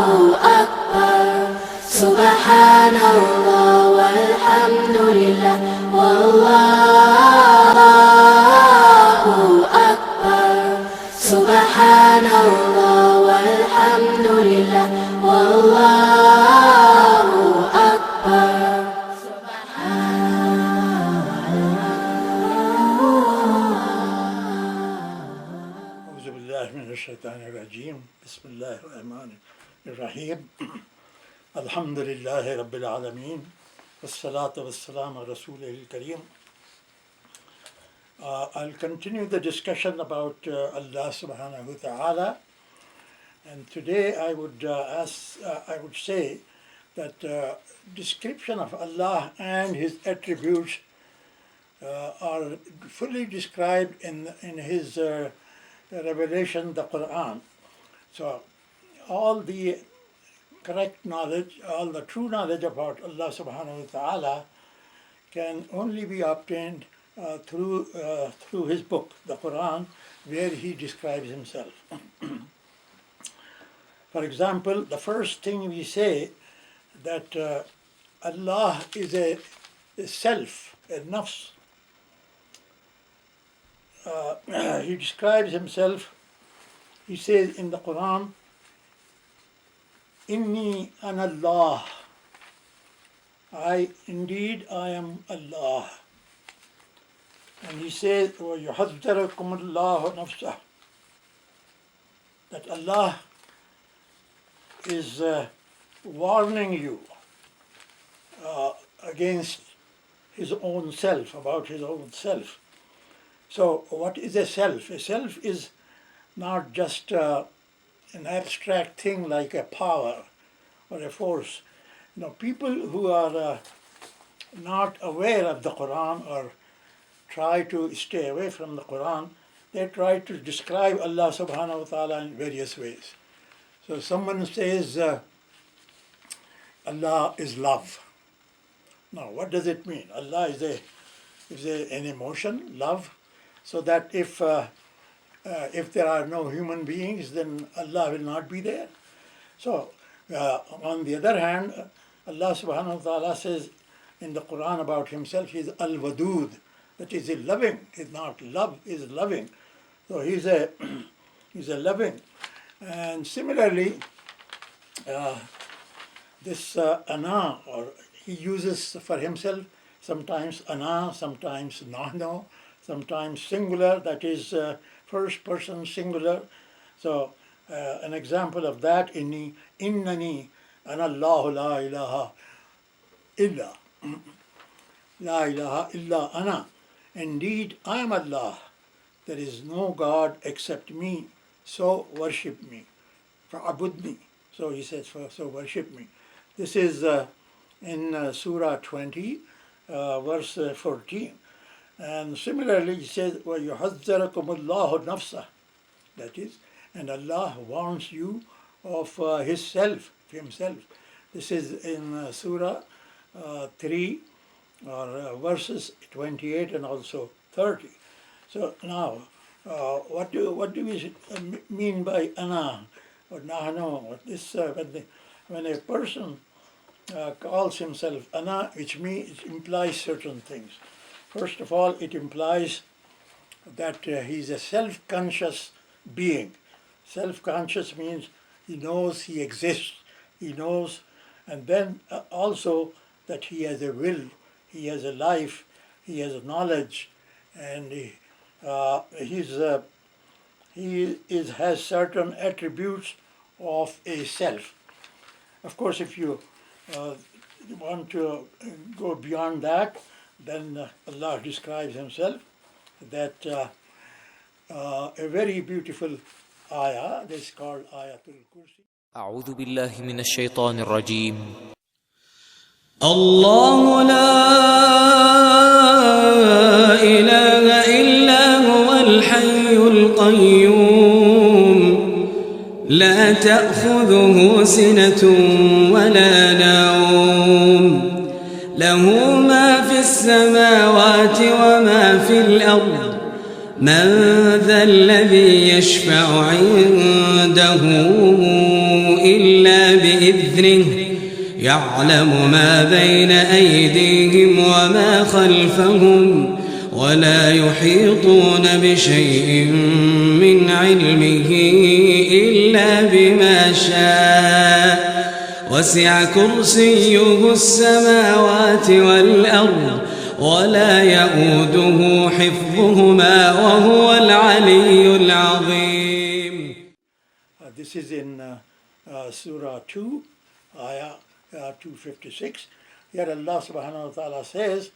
أكبر سبحان الله والحمد لله والله أكبر سبحان الله والحمد لله والله أكبر أعوذ بالله من الشيطان الرجيم بسم الله الرحمن الرحيم الحمد لله رب العالمين والصلاة والسلام على رسوله الكريم. I'll continue the discussion about Allah subhanahu wa ta'ala, and today I would say that description of Allah and His attributes are fully described in His revelation, the Quran. So all the correct knowledge, all the true knowledge about Allah subhanahu wa ta'ala can only be obtained through His book, the Quran, where He describes Himself. For example, the first thing we say that Allah is a self, a nafs. He describes Himself, He says in the Quran, Inni an Allah. I am Allah. And He says, وَيُحَذِّرُكُمُ اللَّهُ نَفْسَهُ. That Allah is warning you against His own self, about His own self. So what is a self? A self is not just an abstract thing like a power or a force. People who are not aware of the Quran or try to stay away from the Quran, they try to describe Allah subhanahu wa ta'ala in various ways. So someone says Allah is love. Now what does it mean? Allah is an emotion, love, so that if there are no human beings, then Allah will not be there. So on the other hand, Allah subhanahu wa ta'ala says in the Quran about Himself, He is al-wadud, that is loving. Is not love, is loving. So He's a loving. And similarly, this ana, or He uses for Himself sometimes ana, sometimes nahnu, sometimes singular, that is first person singular. So an example of that, innani ana Allahu la ilaha illa. La ilaha illa ana. Indeed, I am Allah. There is no God except me. So worship me. Fa'abudni. So He says, so worship me. This is in Surah 20, verse 14. And similarly, He says, وَيُحَذِّرَكُمُ اللَّهُ نَفْسَهُ. That is, and Allah warns you of Himself. This is in Surah 3, or verses 28 and also 30. So now, what do we mean by ana or nahnu? When a person calls himself ana, which means it implies certain things. First of all, it implies that he is a self-conscious being. Self-conscious means he knows he exists, he knows, and then also that he has a will, he has a life, he has a knowledge, and he has certain attributes of a self. Of course, if you want to go beyond that, then Allah describes Himself that a very beautiful ayah, this is called Ayatul Kursi. أعوذ بالله من الشيطان الرجيم. الله لا إله إلا هو الحي القيوم لا تأخذه سنة ولا نوم له ما في السماوات وما في الأرض من ذا الذي يشفع عنده إلا بإذنه يعلم ما بين أيديهم وما خلفهم ولا يحيطون بشيء من علمه إلا بما شاء وسع كرسيه السماوات والأرض ولا يؤوده حفظهما وهو العلي العظيم. This is in Surah 2, Ayah 256. Here Allah subhanahu wa ta'ala says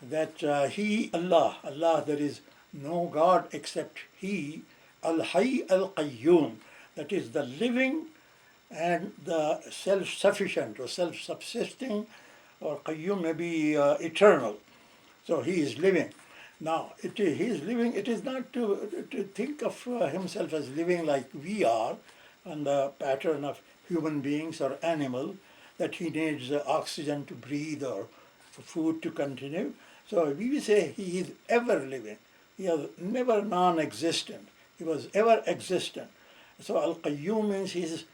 that He, Allah, there is no God except He, Al-Hayy Al-Qayyum, that is the living and the self-sufficient or self-subsisting, or Qayyum may be eternal. So He is living. Now, He is living, it is not to think of Himself as living like we are, on the pattern of human beings or animal, that He needs oxygen to breathe or food to continue. So we say He is ever living. He is never non-existent. He was ever existent. So Al-Qayyum means He's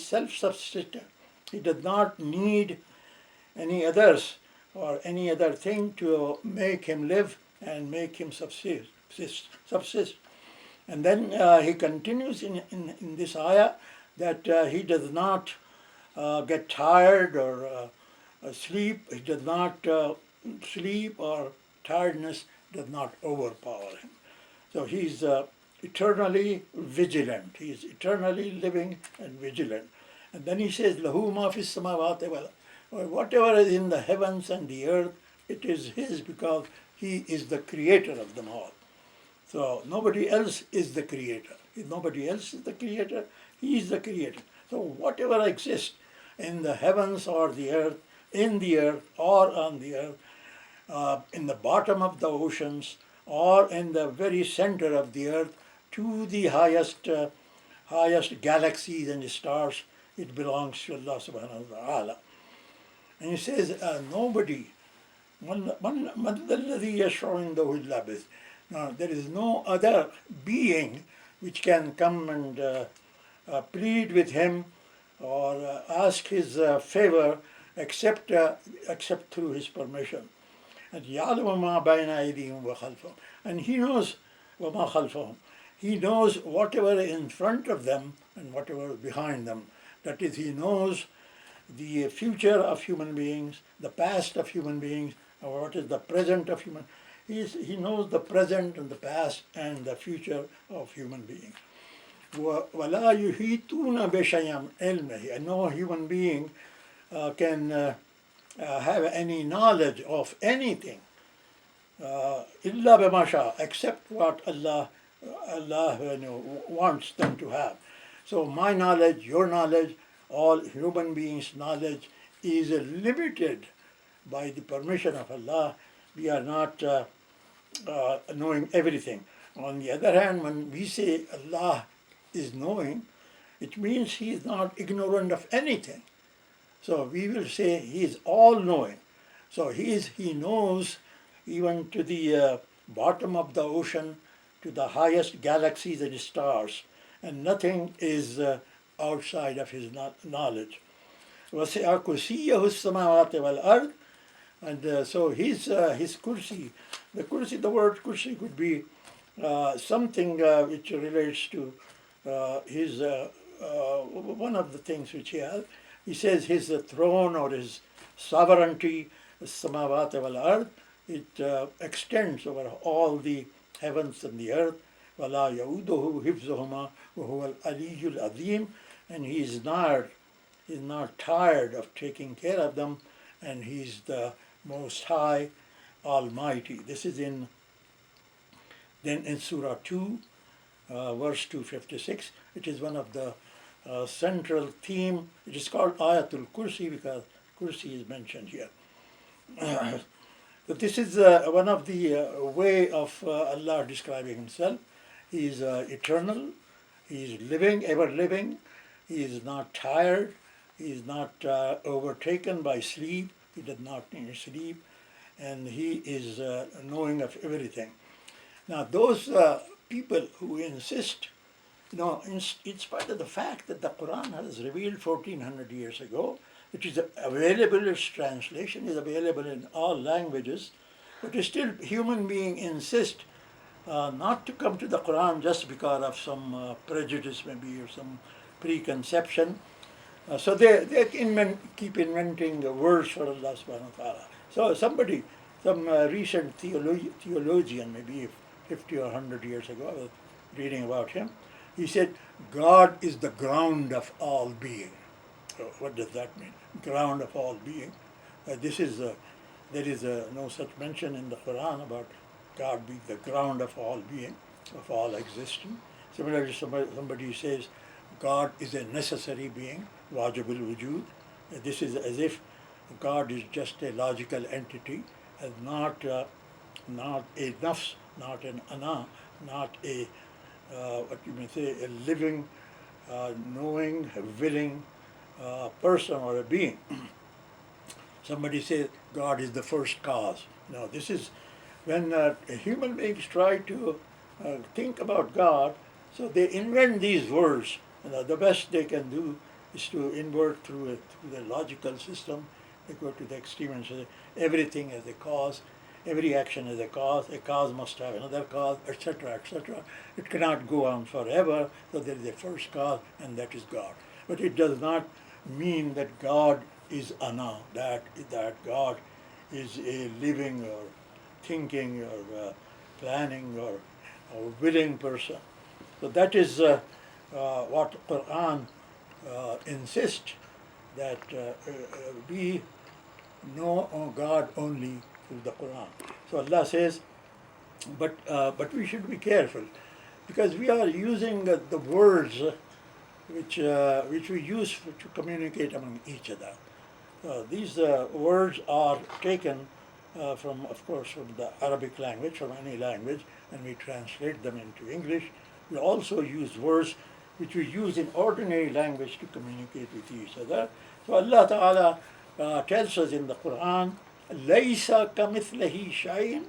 self-subsistent. He does not need any others or any other thing to make Him live and make Him subsist. And then He continues in this ayah that He does not get tired or sleep. He does not sleep, or tiredness does not overpower Him. So He's eternally vigilant. He is eternally living and vigilant. And then He says, Lahu ma fis samawati wal, whatever is in the heavens and the earth, it is His, because He is the creator of them all. So nobody else is the creator. If nobody else is the creator, He is the creator. So whatever exists in the heavens or the earth, in the earth or on the earth, in the bottom of the oceans or in the very center of the earth, to the highest galaxies and stars, it belongs to Allah subhanahu wa ta'ala. And He says, nobody, now, there is no other being which can come and plead with Him or ask His favor except through His permission. And يَعْلَمُ مَا بَيْنَ أَيْدِيهِمْ وَخَلْفَهُم. And He knows وَمَا خَلْفَهُم. He knows whatever is in front of them and whatever is behind them. That is, He knows the future of human beings, the past of human beings, or what is the present of human. He knows the present and the past and the future of human beings. وَلَا يُحِيطُونَ بِشَيْءٍ عِلْمِهِ. And no human being can have any knowledge of anything إِلَّا بِمَا شَاءَ, except what Allah wants them to have. So my knowledge, your knowledge, all human beings' knowledge is limited by the permission of Allah. We are not knowing everything. On the other hand, when we say Allah is knowing, it means He is not ignorant of anything. So we will say He is all-knowing. So He knows even to the bottom of the ocean, to the highest galaxies and stars, and nothing is outside of His knowledge. وَسِعَ كُرْسِيَّهُ السَّمَاوَاتِ وَالْأَرْضِ. And so His kursi, the word kursi could be something which relates to His, one of the things which He has. He says His throne or His sovereignty, السَّمَاوَاتِ وَالْأَرْضِ, it extends over all the heavens and the earth. وَلَا يَؤُودُهُ حِفْظُهُمَا وَهُوَ الْعَلِيُّ الْعَظِيمُ. And He is not tired of taking care of them, and He is the Most High, Almighty. This is in Surah 2, verse 256. It is one of the central theme. It is called Ayatul Kursi because Kursi is mentioned here. So this is one of the way of Allah describing Himself. He is eternal. He is living, ever living. He is not tired. He is not overtaken by sleep. He does not need sleep. And He is knowing of everything. Now those people who insist in spite of the fact that the Quran has revealed 1400 years ago, it is available, its translation is available in all languages, but still human beings insist not to come to the Quran just because of some prejudice maybe or some preconception. So they keep inventing words for Allah subhanahu wa ta'ala. So some recent theologian, maybe 50 or 100 years ago, I was reading about him, he said, God is the ground of all being. So what does that mean? Ground of all being. There is no such mention in the Quran about God being the ground of all being, of all existence. Similarly, somebody says God is a necessary being, wajibul wujud. This is as if God is just a logical entity, and not a nafs, not an ana, not a what you may say, a living, knowing, willing person or a being. Somebody says God is the first cause. No, this is when human beings try to think about God, so they invent these words. The best they can do is to invert through the logical system. They go to the extreme and say everything is a cause, every action is a cause must have another cause, etc., etc. It cannot go on forever, so there is a first cause, and that is God. But it does not mean that God is ana, that God is a living or thinking or planning or willing person. So that is what Quran insists, that we know God only through the Quran. So Allah says, but we should be careful, because we are using the words which we use to communicate among each other. These words are taken from, of course, from the Arabic language, from any language, and we translate them into English. We also use words which we use in ordinary language to communicate with each other. So Allah Ta'ala tells us in the Quran, لَيْسَ كَمِثْلَهِ شَيْءٍ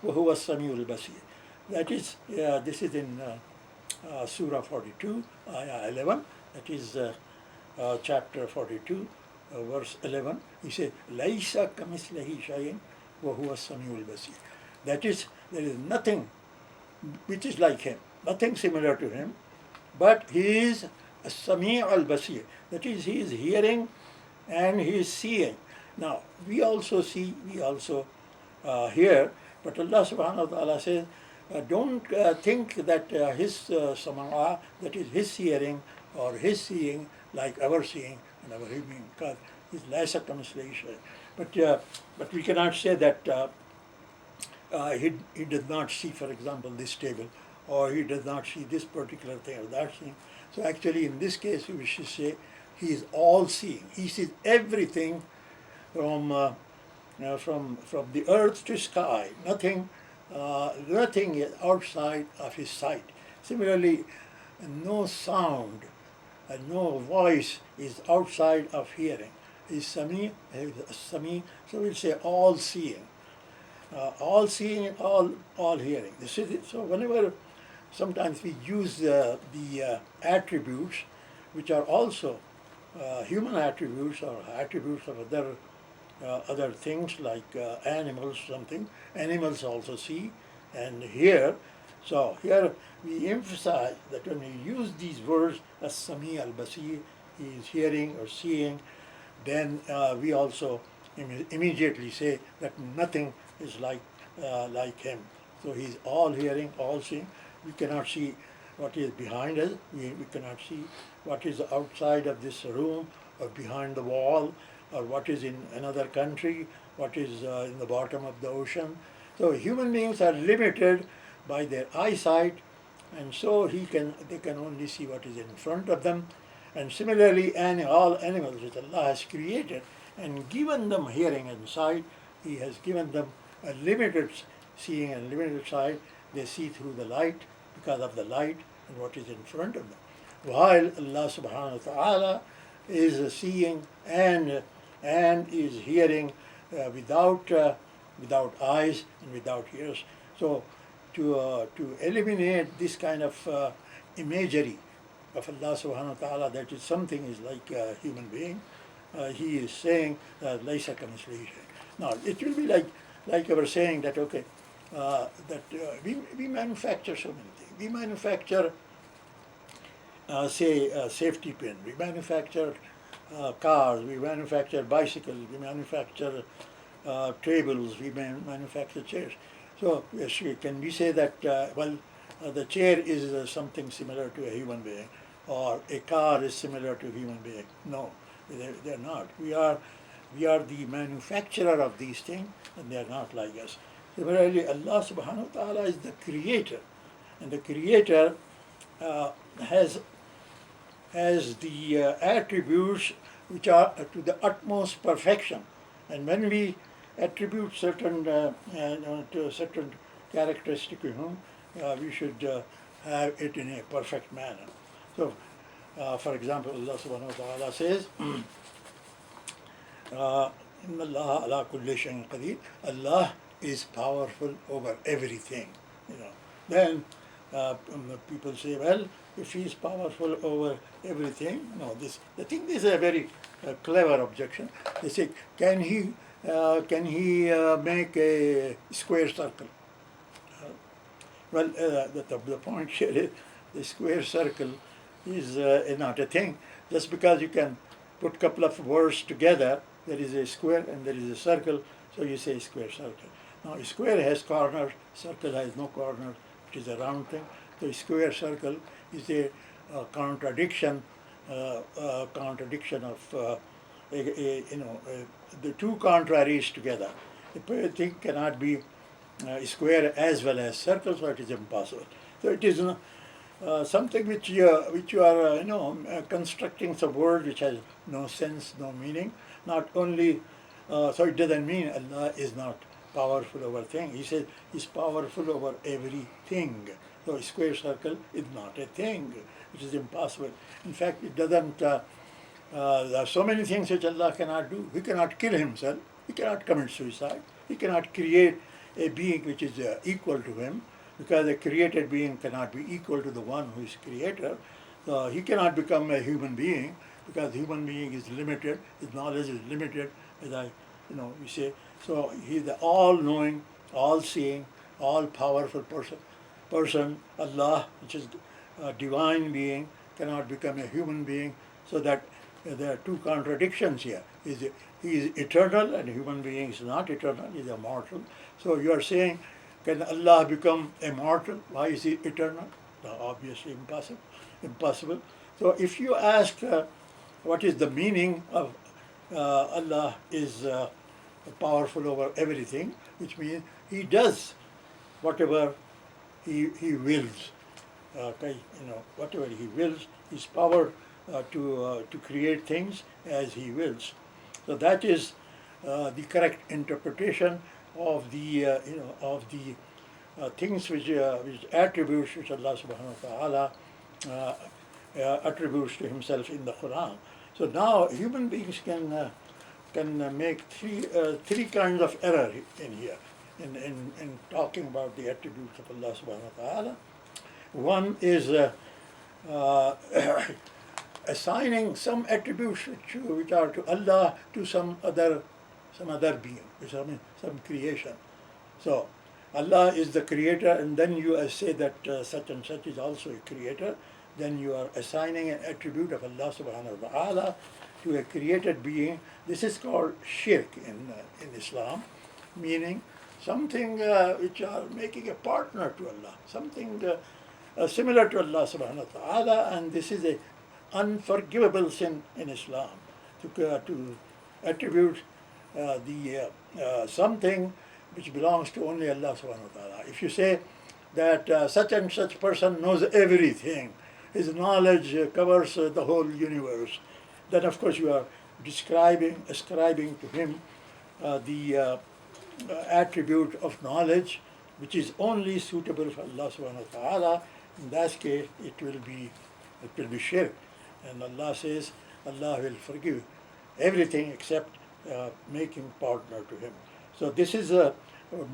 وَهُوَ السَّمِيعُ الْبَصِيرُ. That is, this is in Surah 42, Ayah 11, that is chapter 42, verse 11. He says, لَيْسَ كَمِثْلَهِ شَيْءٍ وَهُوَ السَّمِيعُ الْبَصِيرُ. That is, there is nothing which is like him, nothing similar to him, but he is a Sami' al-Basir. That is, he is hearing and he is seeing. Now, we also see, we also hear, but Allah subhanahu wa ta'ala says, don't think that his Sama'a, that is his hearing or his seeing, like our seeing and our hearing, because he's laysa kamithlihi shay'un. But we cannot say that he does not see, for example, this table, or he does not see this particular thing or that thing. So actually, in this case, we should say he is all-seeing. He sees everything from the earth to sky. Nothing is outside of his sight. Similarly, no sound, no voice is outside of hearing. He's Sami, so we'll say all-seeing. All-seeing and all hearing. This is it. So whenever sometimes we use the attributes, which are also human attributes or attributes of other things like animals, something. Animals also see and hear. So here we emphasize that when we use these words as Sami al-Basir, he is hearing or seeing, then we also immediately say that nothing is like him. So he's all hearing, all seeing. We cannot see what is behind us. We cannot see what is outside of this room or behind the wall, or what is in another country, what is in the bottom of the ocean. So human beings are limited by their eyesight, and so they can only see what is in front of them. And similarly, all animals which Allah has created and given them hearing and sight, He has given them a limited seeing and limited sight. They see through the light because of the light and what is in front of them. While Allah subhanahu wa ta'ala is seeing and is hearing without eyes and without ears. So to eliminate this kind of imagery of Allah subhanahu wa ta'ala, that is something is like a human being. He is saying, Laysa kamithlihi shay. Now, it will be like I was saying that, okay, we manufacture so many things. We manufacture, say, a safety pin. We manufacture cars. We manufacture bicycles. We manufacture tables. We manufacture chairs. So, yes, can we say that, the chair is something similar to a human being, or a car is similar to a human being? No, they're not. We are the manufacturer of these things, and they are not like us. Similarly, Allah subhanahu wa ta'ala is the creator, and the creator has the attributes which are to the utmost perfection. And when we attribute certain to a certain characteristic to him, we should have it in a perfect manner. So, for example, Allah subhanahu wa ta'ala says, Inna Allah ala kulli shayin qadir. Allah is powerful over everything. Then people say, well, if he is powerful over everything, no, this is a very clever objection. They say, can he make a square circle? The point here is the square circle is not a thing. Just because you can put a couple of words together, there is a square and there is a circle, so you say square circle. Now, a square has corners, circle has no corners, it is a round thing. So, a square circle is a contradiction of the two contraries together. A thing cannot be square as well as circle, so it is impossible. So it is something which you are constructing some word which has no sense, no meaning. Not only so it doesn't mean Allah is not powerful over things. He says He's powerful over everything. So a square circle is not a thing. It is impossible. In fact, it doesn't. There are so many things which Allah cannot do. He cannot kill Himself. He cannot commit suicide. He cannot create a being which is equal to Him, because a created being cannot be equal to the one who is creator. So he cannot become a human being, because human being is limited. His knowledge is limited, as we say. So He is the all-knowing, all-seeing, all-powerful person. Allah, which is a divine being, cannot become a human being. So that there are two contradictions here. He is eternal, and human being is not eternal. He is immortal. So you are saying, can Allah become immortal? Why is He eternal? No, obviously impossible. So if you ask what is the meaning of Allah is powerful over everything, which means He does whatever He wills. Whatever He wills, His power to create things as He wills. So that is the correct interpretation of the things which attributes which Allah subhanahu wa ta'ala attributes to Himself in the Quran. So now human beings can make three kinds of error in here in talking about the attributes of Allah subhanahu wa ta'ala. One is assigning some attributes which are to Allah to some other being, some creation. So Allah is the creator, and then you say that such and such is also a creator. Then you are assigning an attribute of Allah subhanahu wa ta'ala to a created being. This is called shirk in Islam, meaning something which are making a partner to Allah, something similar to Allah subhanahu wa ta'ala, and this is a unforgivable sin in Islam, to attribute something which belongs to only Allah subhanahu wa ta'ala. If you say that such and such person knows everything, his knowledge covers the whole universe, then of course you are ascribing to him the attribute of knowledge which is only suitable for Allah subhanahu wa ta'ala. In that case it will be shirk. And Allah says Allah will forgive everything except making partner to Him. So this is a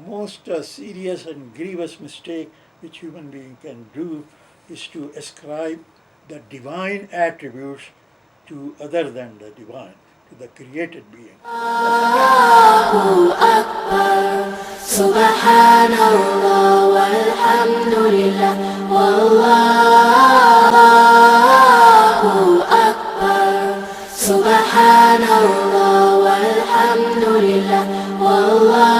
most serious and grievous mistake which human being can do is to ascribe the divine attributes to other than the divine, to the created being. Allahu Akbar, Subhanallah walhamdulillah, Wallahu Akbar, Subhanallah walhamdulillah, Wallahu